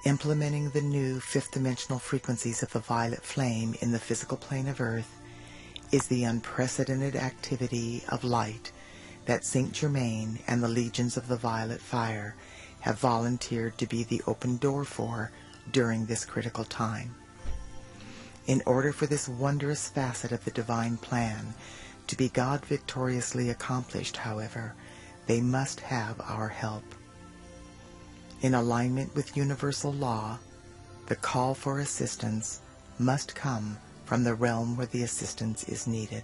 Implementing the new fifth-dimensional frequencies of the violet flame in the physical plane of Earth is the unprecedented activity of light that Saint Germain and the legions of the violet fire have volunteered to be the open door for during this critical time. In order for this wondrous facet of the divine plan to be God victoriously accomplished, however, they must have our help. In alignment with universal law, the call for assistance must come from the realm where the assistance is needed.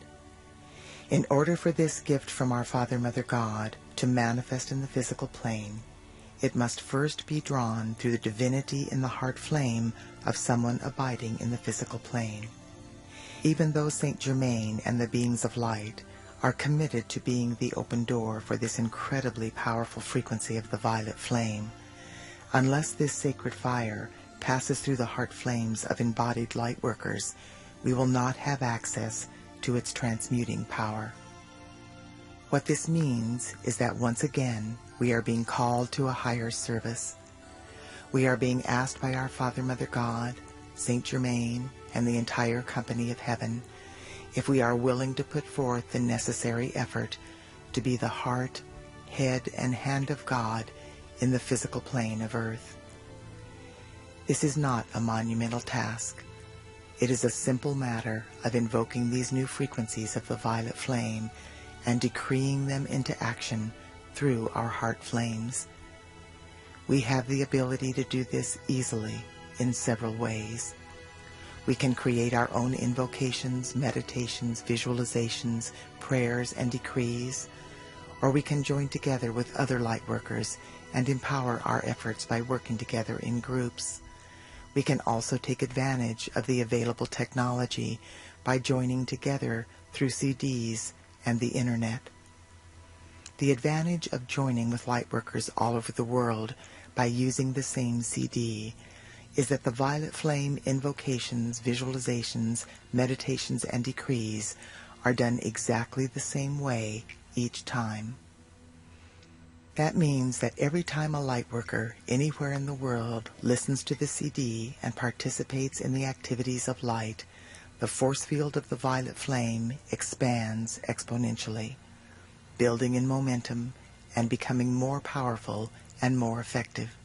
In order for this gift from our Father, Mother, God to manifest in the physical plane, it must first be drawn through the divinity in the heart flame of someone abiding in the physical plane. Even though Saint Germain and the beings of light are committed to being the open door for this incredibly powerful frequency of the violet flame, unless this sacred fire passes through the heart flames of embodied light workers, we will not have access to its transmuting power. What this means is that once again we are being called to a higher service. We are being asked by our Father, Mother, God, Saint Germain, and the entire company of heaven if we are willing to put forth the necessary effort to be the heart, head, and hand of God in the physical plane of Earth. This is not a monumental task. It is a simple matter of invoking these new frequencies of the violet flame and decreeing them into action through our heart flames. We have the ability to do this easily in several ways. We can create our own invocations, meditations, visualizations, prayers, and decrees, or we can join together with other light workers and empower our efforts by working together in groups. We can also take advantage of the available technology by joining together through CDs and the Internet. The advantage of joining with lightworkers all over the world by using the same CD is that the violet flame invocations, visualizations, meditations, and decrees are done exactly the same way each time. That means that every time a lightworker anywhere in the world listens to the CD and participates in the activities of light, the force field of the violet flame expands exponentially, building in momentum and becoming more powerful and more effective.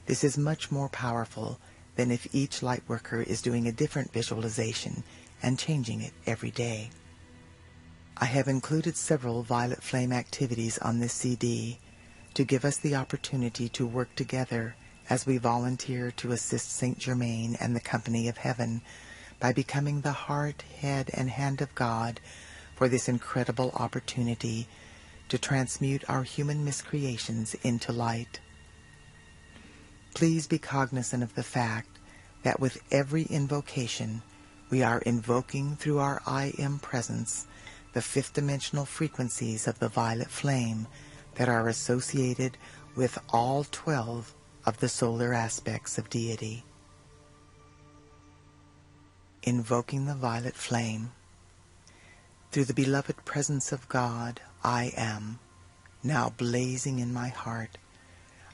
This is much more powerful than if each lightworker is doing a different visualization and changing it every day. I have included several violet flame activities on this CD to give us the opportunity to work together as we volunteer to assist Saint Germain and the company of heaven by becoming the heart, head, and hand of God for this incredible opportunity to transmute our human miscreations into light. Please be cognizant of the fact that with every invocation, we are invoking through our I Am presence the fifth-dimensional frequencies of the violet flame that are associated with all 12 of the solar aspects of deity. Invoking the violet flame. Through the beloved presence of God, I Am, now blazing in my heart,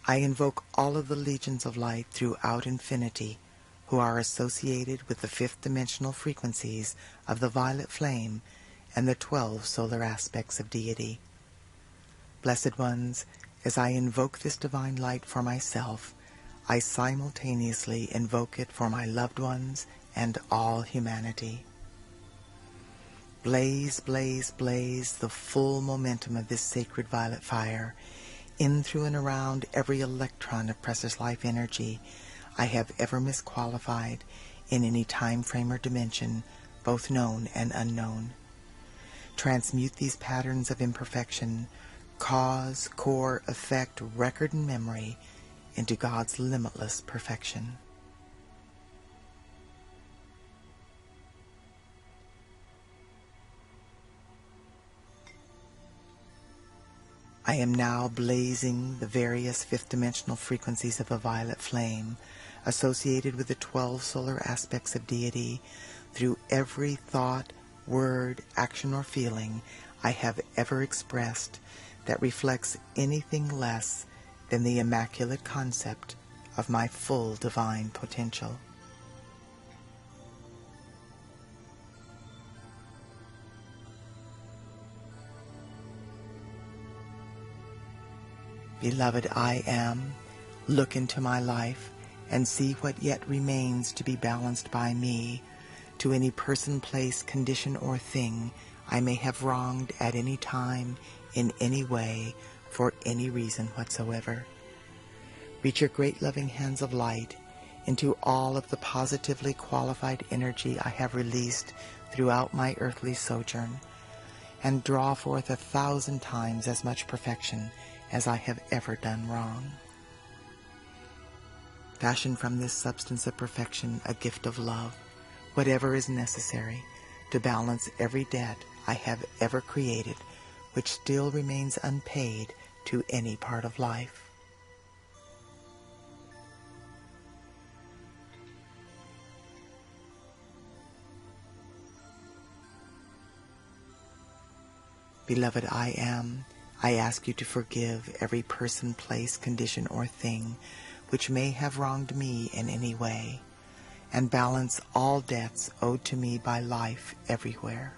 I invoke all of the legions of light throughout infinity who are associated with the fifth-dimensional frequencies of the violet flame and the 12 solar aspects of deity. Blessed ones, as I invoke this divine light for myself, I simultaneously invoke it for my loved ones and all humanity. Blaze, blaze, blaze the full momentum of this sacred violet fire in, through, and around every electron of precious life energy I have ever misqualified in any time frame or dimension, both known and unknown. Transmute these patterns of imperfection, cause, core, effect, record, and memory into God's limitless perfection. I am now blazing the various fifth-dimensional frequencies of the violet flame associated with the 12 solar aspects of deity through every thought, word, action, or feeling I have ever expressed that reflects anything less than the immaculate concept of my full divine potential. Beloved, I am. Look into my life and see what yet remains to be balanced by me, to any person, place, condition, or thing I may have wronged at any time, in any way, for any reason whatsoever. Reach your great loving hands of light into all of the positively qualified energy I have released throughout my earthly sojourn, and draw forth 1,000 times as much perfection as I have ever done wrong. Fashion from this substance of perfection a gift of love, whatever is necessary to balance every debt I have ever created, which still remains unpaid to any part of life. Beloved, I am. I ask you to forgive every person, place, condition, or thing which may have wronged me in any way, and balance all debts owed to me by life everywhere.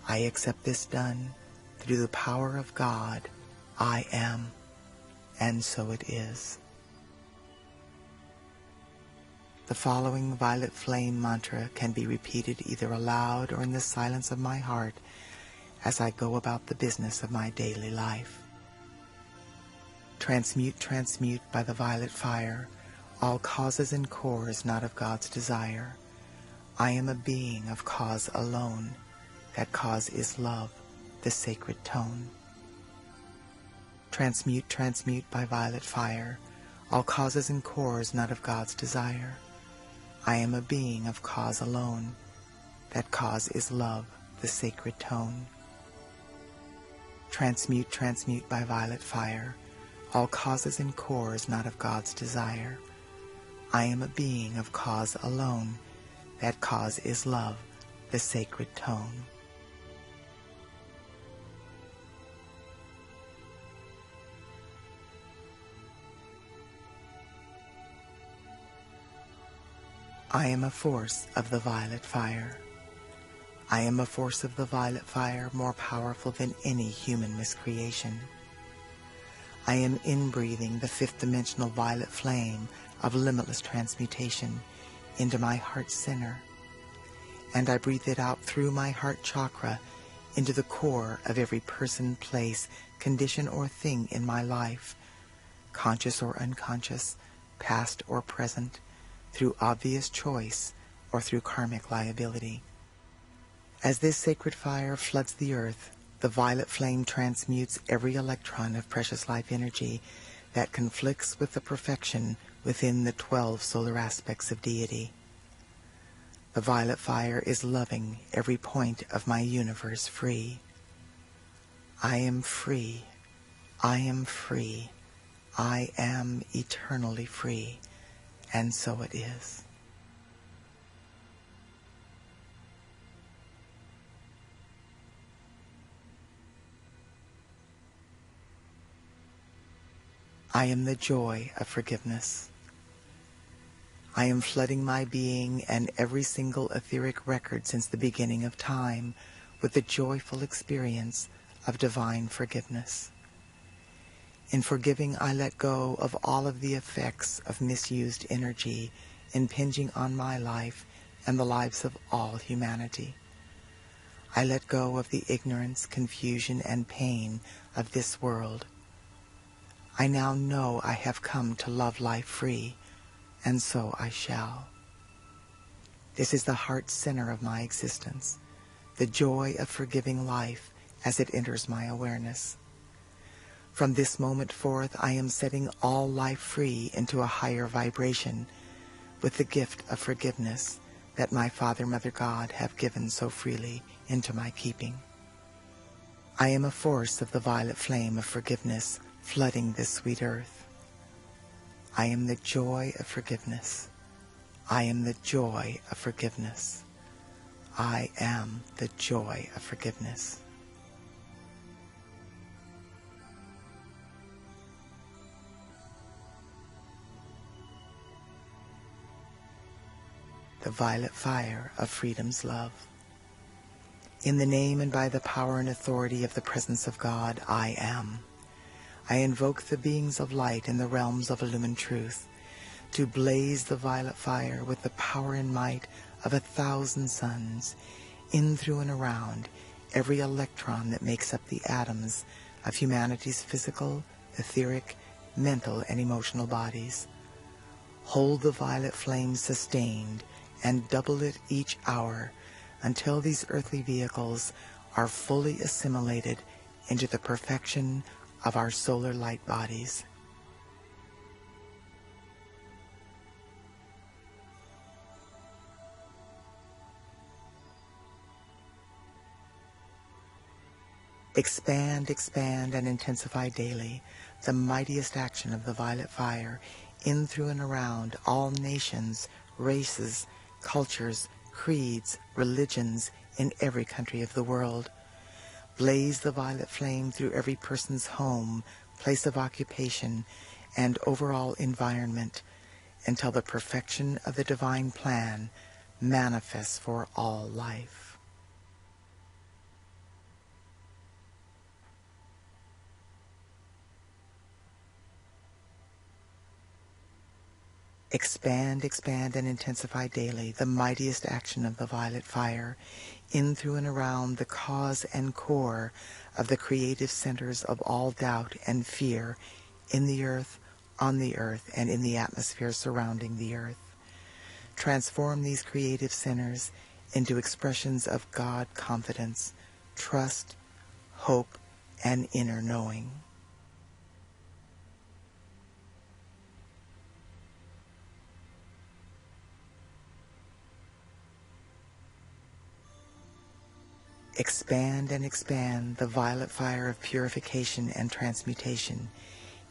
I accept this done through the power of God. I am, and so it is. The following violet flame mantra can be repeated either aloud or in the silence of my heart as I go about the business of my daily life. Transmute, transmute by the violet fire all causes and cores not of God's desire. I am a being of cause alone. That cause is love, the sacred tone. Transmute, transmute by violet fire all causes and cores not of God's desire. I am a being of cause alone. That cause is love, the sacred tone. Transmute, transmute by violet fire all causes and cores not of God's desire. I am a being of cause alone. That cause is love, the sacred tone. I am a force of the violet fire. I am a force of the violet fire more powerful than any human miscreation. I am inbreathing the fifth dimensional violet flame of limitless transmutation into my heart center, and I breathe it out through my heart chakra into the core of every person, place, condition, or thing in my life, conscious or unconscious, past or present, through obvious choice or through karmic liability. As this sacred fire floods the earth, the violet flame transmutes every electron of precious life energy that conflicts with the perfection within the 12 solar aspects of deity. The violet fire is loving every point of my universe free. I am free. I am free. I am eternally free. And so it is. I am the joy of forgiveness. I am flooding my being and every single etheric record since the beginning of time with the joyful experience of divine forgiveness. In forgiving, I let go of all of the effects of misused energy impinging on my life and the lives of all humanity. I let go of the ignorance, confusion, and pain of this world. I now know I have come to love life free, and so I shall. This is the heart center of my existence, the joy of forgiving life as it enters my awareness. From this moment forth, I am setting all life free into a higher vibration with the gift of forgiveness that my Father, Mother, God have given so freely into my keeping. I am a force of the violet flame of forgiveness flooding this sweet earth. I am the joy of forgiveness. I am the joy of forgiveness. I am the joy of forgiveness. the violet fire of freedom's love. In the name and by the power and authority of the presence of God, I am. I invoke the beings of light in the realms of illumined truth to blaze the violet fire with the power and might of 1,000 suns, in, through, and around every electron that makes up the atoms of humanity's physical, etheric, mental, and emotional bodies. Hold the violet flame sustained and double it each hour until these earthly vehicles are fully assimilated into the perfection of our solar light bodies. Expand, expand, and intensify daily the mightiest action of the violet fire in, through, and around all nations, races, cultures, creeds, religions in every country of the world. Blaze the violet flame through every person's home, place of occupation, and overall environment until the perfection of the divine plan manifests for all life. Expand, expand, and intensify daily the mightiest action of the violet fire in, through, and around the cause and core of the creative centers of all doubt and fear in the earth, on the earth, and in the atmosphere surrounding the earth. Transform these creative centers into expressions of God confidence, trust, hope, and inner knowing. Expand and expand the violet fire of purification and transmutation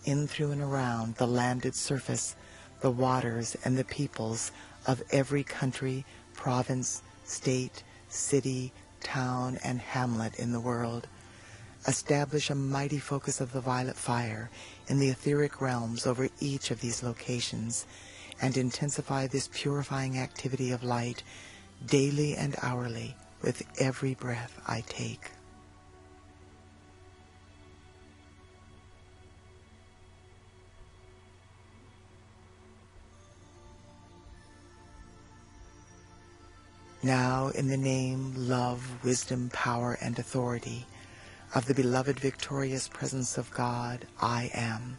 in, through, and around the landed surface, the waters, and the peoples of every country, province, state, city, town, and hamlet in the world. Establish a mighty focus of the violet fire in the etheric realms over each of these locations, and intensify this purifying activity of light daily and hourly with every breath I take. Now, in the name, love, wisdom, power, and authority of the beloved victorious presence of God, I am,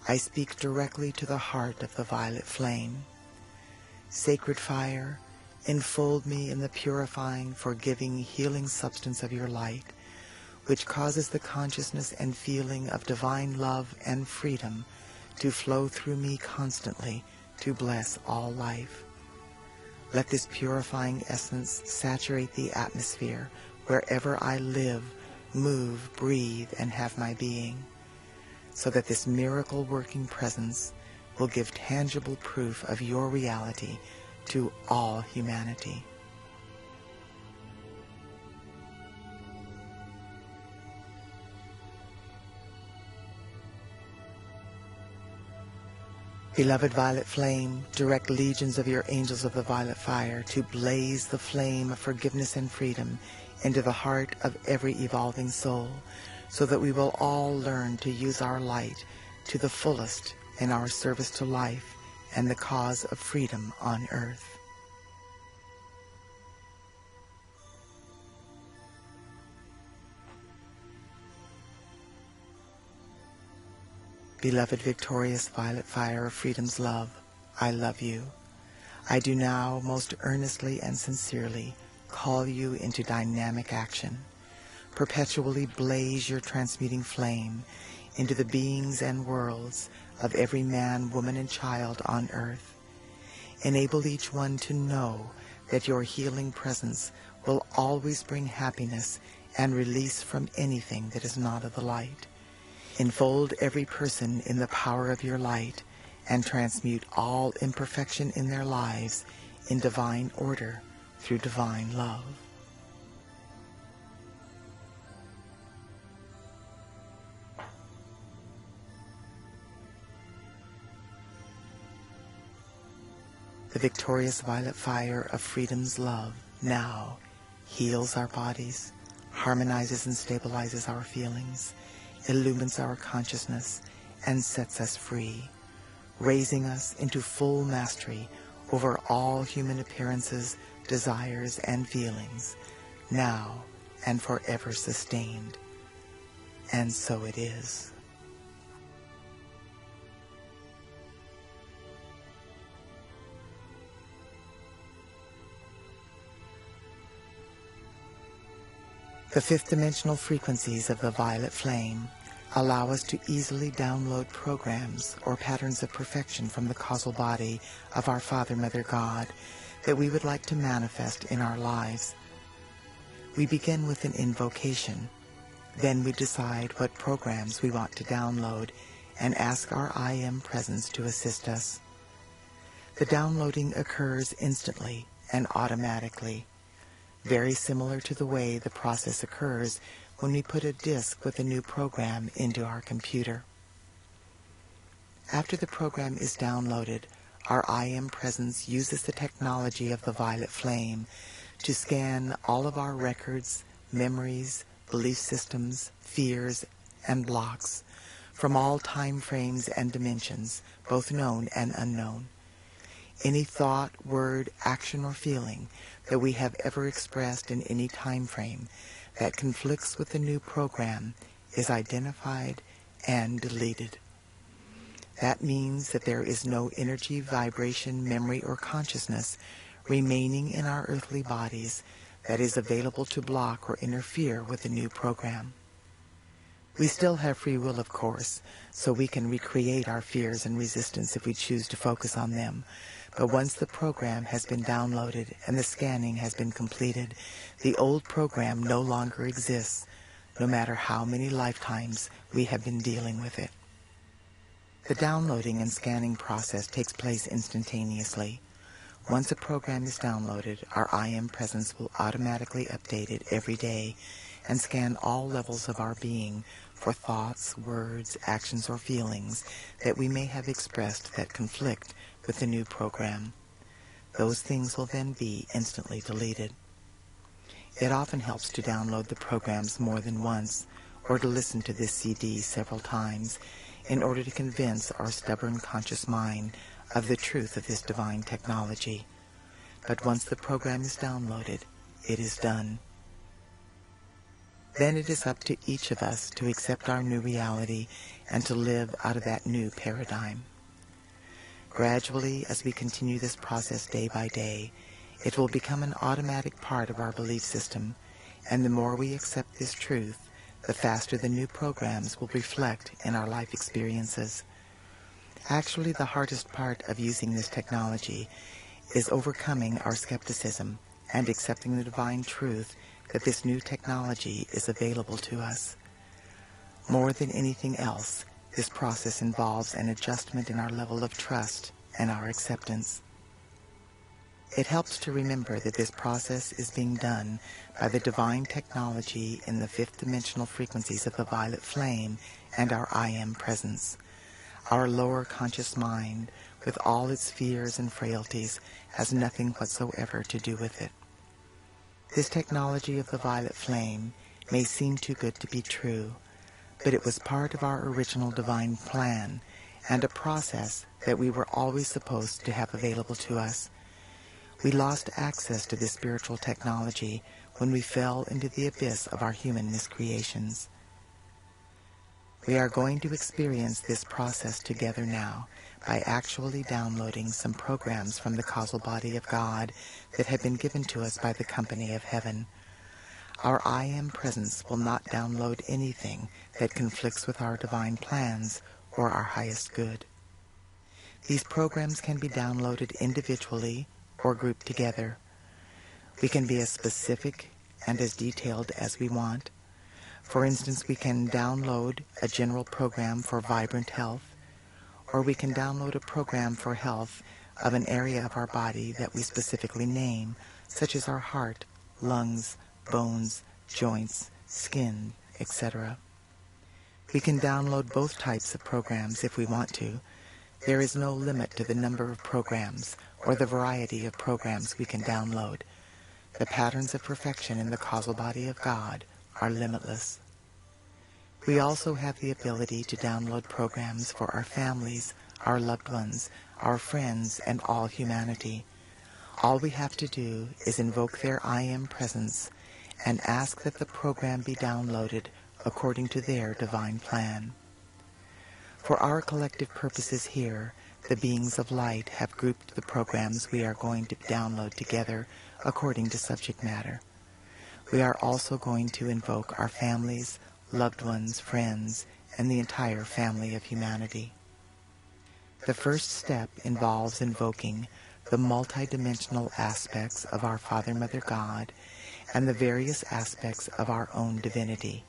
I speak directly to the heart of the violet flame. Sacred fire, enfold me in the purifying, forgiving, healing substance of your light, which causes the consciousness and feeling of divine love and freedom to flow through me constantly to bless all life. Let this purifying essence saturate the atmosphere wherever I live, move, breathe, and have my being, so that this miracle-working presence will give tangible proof of your reality to all humanity. Beloved violet flame, direct legions of your angels of the violet fire to blaze the flame of forgiveness and freedom into the heart of every evolving soul, so that we will all learn to use our light to the fullest in our service to life and the cause of freedom on earth. Beloved victorious violet fire of freedom's love, I love you. I do now most earnestly and sincerely call you into dynamic action. Perpetually blaze your transmuting flame into the beings and worlds of every man, woman, and child on earth. Enable each one to know that your healing presence will always bring happiness and release from anything that is not of the light. Enfold every person in the power of your light and transmute all imperfection in their lives in divine order through divine love. The victorious violet fire of freedom's love now heals our bodies, harmonizes and stabilizes our feelings, illumines our consciousness, and sets us free, raising us into full mastery over all human appearances, desires, and feelings, now and forever sustained. And so it is. The fifth dimensional frequencies of the violet flame allow us to easily download programs or patterns of perfection from the causal body of our Father, Mother, God that we would like to manifest in our lives. We begin with an invocation. Then we decide what programs we want to download and ask our I Am Presence to assist us. The downloading occurs instantly and automatically, very similar to the way the process occurs when we put a disk with a new program into our computer. After the program is downloaded, our I Am Presence uses the technology of the violet flame to scan all of our records, memories, belief systems, fears, and blocks from all time frames and dimensions, both known and unknown. Any thought, word, action, or feeling that we have ever expressed in any time frame that conflicts with the new program is identified and deleted. That means that there is no energy, vibration, memory, or consciousness remaining in our earthly bodies that is available to block or interfere with the new program. We still have free will, of course, so we can recreate our fears and resistance if we choose to focus on them. But once the program has been downloaded and the scanning has been completed, the old program no longer exists, no matter how many lifetimes we have been dealing with it. The downloading and scanning process takes place instantaneously. Once a program is downloaded, our I Am Presence will automatically update it every day and scan all levels of our being for thoughts, words, actions, or feelings that we may have expressed that conflict with the new program. Those things will then be instantly deleted. It often helps to download the programs more than once, or to listen to this CD several times in order to convince our stubborn conscious mind of the truth of this divine technology. But once the program is downloaded, it is done. Then it is up to each of us to accept our new reality and to live out of that new paradigm. Gradually, as we continue this process day by day, it will become an automatic part of our belief system, and the more we accept this truth, the faster the new programs will reflect in our life experiences. Actually, the hardest part of using this technology is overcoming our skepticism and accepting the divine truth that this new technology is available to us. More than anything else, this process involves an adjustment in our level of trust and our acceptance. It helps to remember that this process is being done by the divine technology in the fifth dimensional frequencies of the violet flame and our I Am Presence. Our lower conscious mind, with all its fears and frailties, has nothing whatsoever to do with it. This technology of the violet flame may seem too good to be true, but it was part of our original divine plan and a process that we were always supposed to have available to us. We lost access to this spiritual technology when we fell into the abyss of our human miscreations. We are going to experience this process together now by actually downloading some programs from the causal body of God that have been given to us by the company of heaven. Our I Am Presence will not download anything that conflicts with our divine plans or our highest good. These programs can be downloaded individually or grouped together. We can be as specific and as detailed as we want. For instance, we can download a general program for vibrant health, or we can download a program for health of an area of our body that we specifically name, such as our heart, lungs, bones, joints, skin, etc. We can download both types of programs if we want to, There is no limit to the number of programs or the variety of programs we can download. The patterns of perfection in the causal body of God are limitless. We also have the ability to download programs for our families, our loved ones, our friends, and all humanity. All we have to do is invoke their I Am presence and ask that the program be downloaded according to their divine plan. For our collective purposes here, the beings of light have grouped the programs we are going to download together according to subject matter. We are also going to invoke our families, loved ones, friends, and the entire family of humanity. The first step involves invoking the multidimensional aspects of our Father, Mother, God, and the various aspects of our own divinity.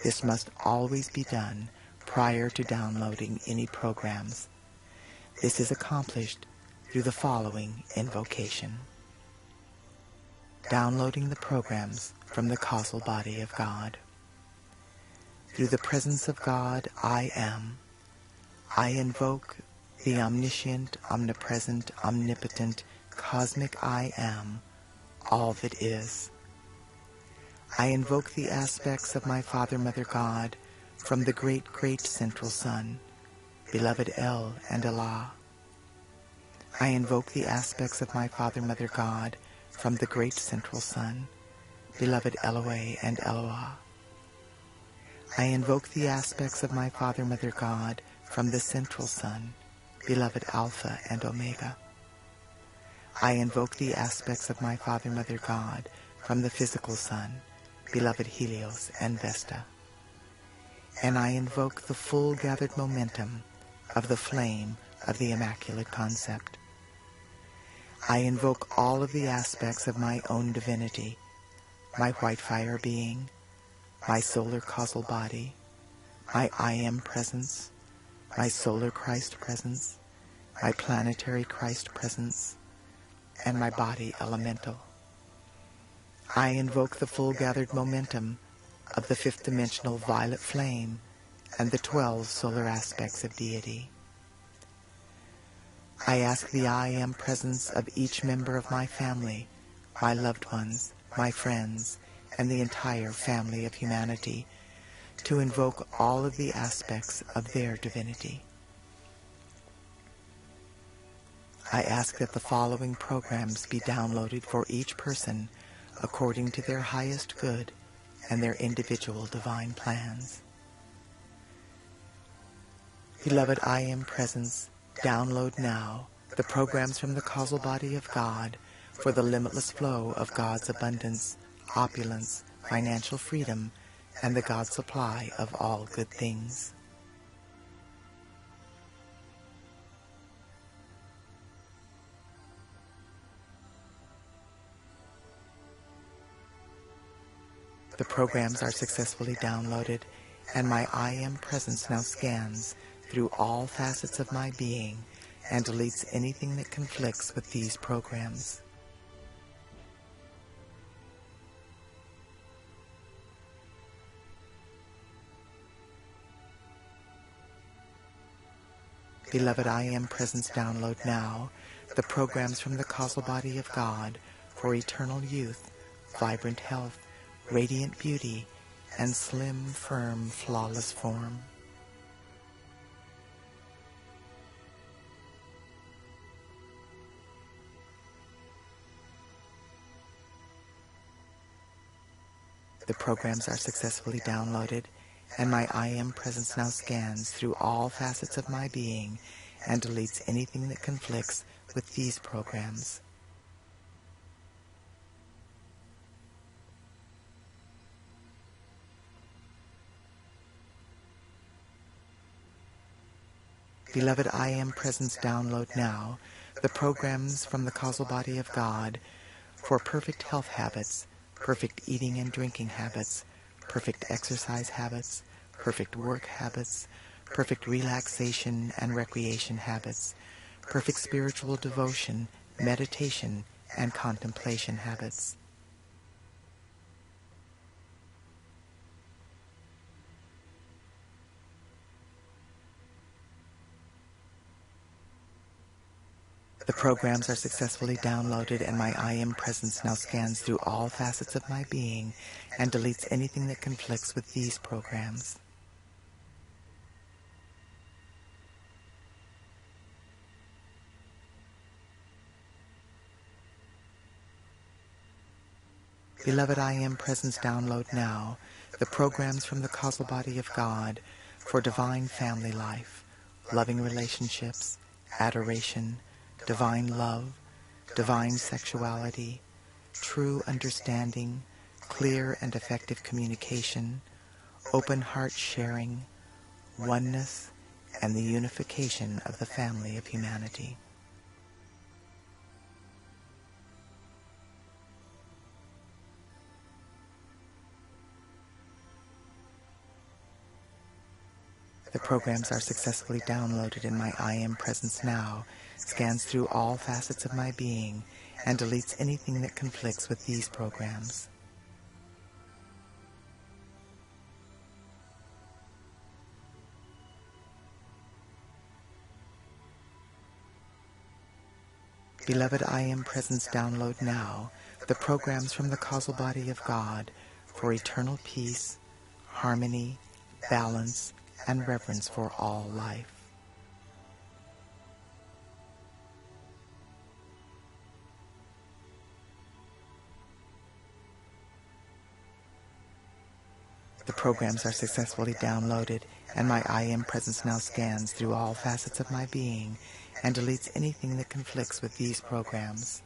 This must always be done prior to downloading any programs. This is accomplished through the following invocation. Downloading the programs from the causal body of God. Through the presence of God, I am. I invoke the omniscient, omnipresent, omnipotent, cosmic I am, all that is. I invoke the aspects of my Father, Mother, God from the great, great central sun, beloved El and Allah. I invoke the aspects of my Father, Mother, God from the great central sun, beloved Eloah and Eloah. I invoke the aspects of my Father, Mother, God from the central sun, beloved Alpha and Omega. I invoke the aspects of my Father, Mother, God from the physical sun, beloved Helios and Vesta. And I invoke the full gathered momentum of the flame of the Immaculate Concept. I invoke all of the aspects of my own divinity, my white fire being, my solar causal body, my I Am presence, my solar Christ presence, my planetary Christ presence, and my body elemental. I invoke the full gathered momentum of the fifth dimensional violet flame and the 12 solar aspects of deity. I ask the I Am presence of each member of my family, my loved ones, my friends, and the entire family of humanity to invoke all of the aspects of their divinity. I ask that the following programs be downloaded for each person according to their highest good and their individual divine plans. Beloved I Am presence, download now the programs from the causal body of God for the limitless flow of God's abundance, opulence, financial freedom, and the God supply of all good things. The programs are successfully downloaded, and my I Am presence now scans through all facets of my being and deletes anything that conflicts with these programs. Beloved I Am presence, download now the programs from the causal body of God for eternal youth, vibrant health, radiant beauty, and slim, firm, flawless form. The programs are successfully downloaded, and my I Am presence now scans through all facets of my being and deletes anything that conflicts with these programs. Beloved I Am presence, download now the programs from the causal body of God for perfect health habits, perfect eating and drinking habits, perfect exercise habits, perfect work habits, perfect relaxation and recreation habits, perfect spiritual devotion, meditation, and contemplation habits. The programs are successfully downloaded and my I Am Presence now scans through all facets of my being and deletes anything that conflicts with these programs. Beloved I Am Presence, download now the programs from the causal body of God for divine family life, loving relationships, adoration, divine love, divine sexuality, true understanding, clear and effective communication, open heart sharing, oneness, and the unification of the family of humanity. The programs are successfully downloaded and my I Am Presence now scans through all facets of my being and deletes anything that conflicts with these programs. Beloved I Am Presence, download now the programs from the causal body of God for eternal peace, harmony, balance, and reverence for all life. The programs are successfully downloaded and my I Am Presence now scans through all facets of my being and deletes anything that conflicts with these programs.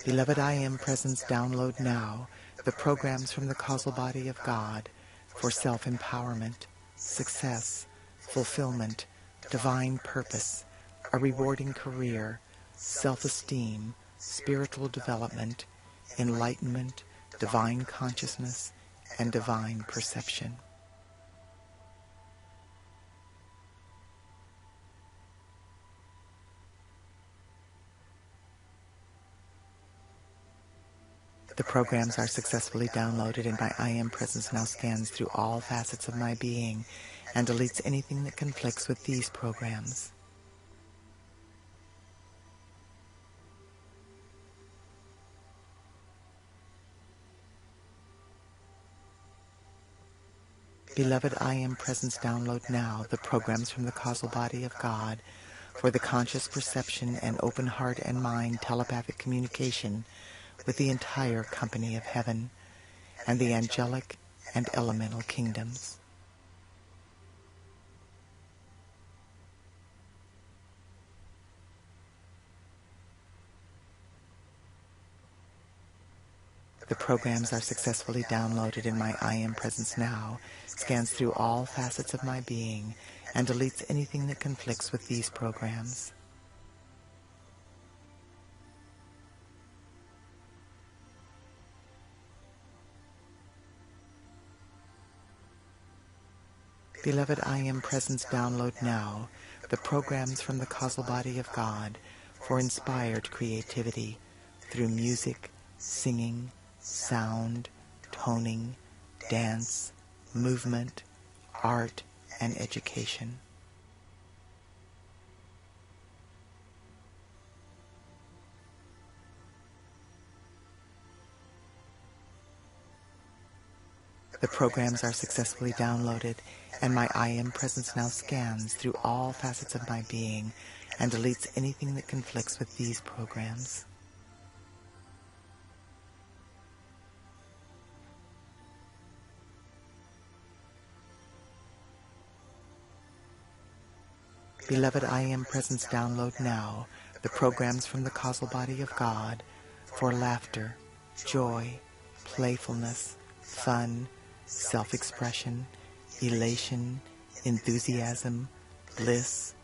Beloved I Am Presence, download now the programs from the causal body of God for self-empowerment, success, fulfillment, divine purpose, a rewarding career, self-esteem, spiritual development, enlightenment, divine consciousness, and divine perception. The programs are successfully downloaded and my I Am Presence now scans through all facets of my being and deletes anything that conflicts with these programs. Beloved I Am Presence, download now the programs from the causal body of God for the conscious perception and open heart and mind telepathic communication with the entire company of heaven and the angelic and elemental kingdoms. The programs are successfully downloaded and my I Am Presence now scans through all facets of my being and deletes anything that conflicts with these programs. Beloved I Am Presence, download now the programs from the causal body of God for inspired creativity through music, singing, sound, toning, dance, movement, art, and education. The programs are successfully downloaded and my I Am Presence now scans through all facets of my being and deletes anything that conflicts with these programs. Beloved I Am Presence, download now the programs from the causal body of God for laughter, joy, playfulness, fun, self-expression, elation, enthusiasm, bliss,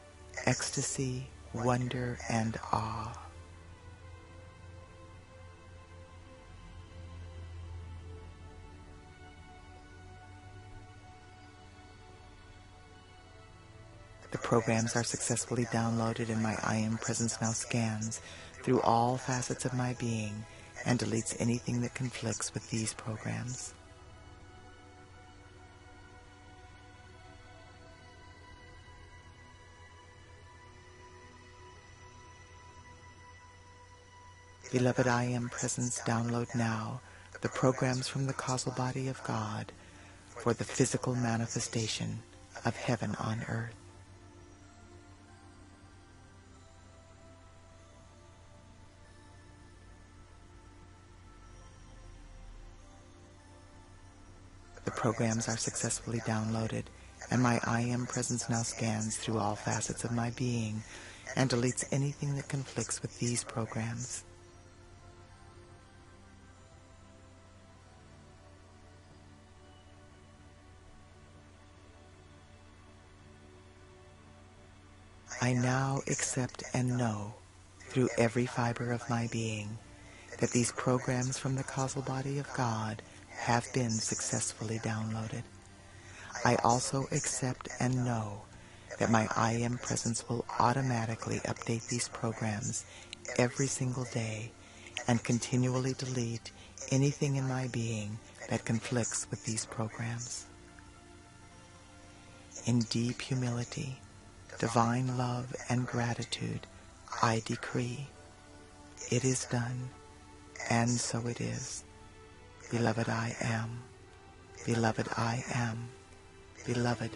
ecstasy, wonder, and awe. The programs are successfully downloaded and my I Am Presence now scans through all facets of my being and deletes anything that conflicts with these programs. Beloved I Am Presence, download now the programs from the causal body of God for the physical manifestation of heaven on earth. The programs are successfully downloaded, and my I Am Presence now scans through all facets of my being and deletes anything that conflicts with these programs. I now accept and know through every fiber of my being that these programs from the causal body of God have been successfully downloaded. I also accept and know that my I Am Presence will automatically update these programs every single day and continually delete anything in my being that conflicts with these programs. In deep humility, divine love and gratitude, I decree, it is done, and so it is. Beloved I am. Beloved I am. Beloved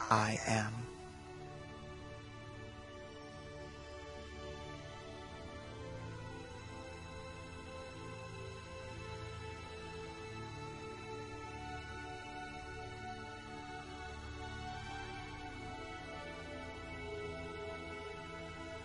I am.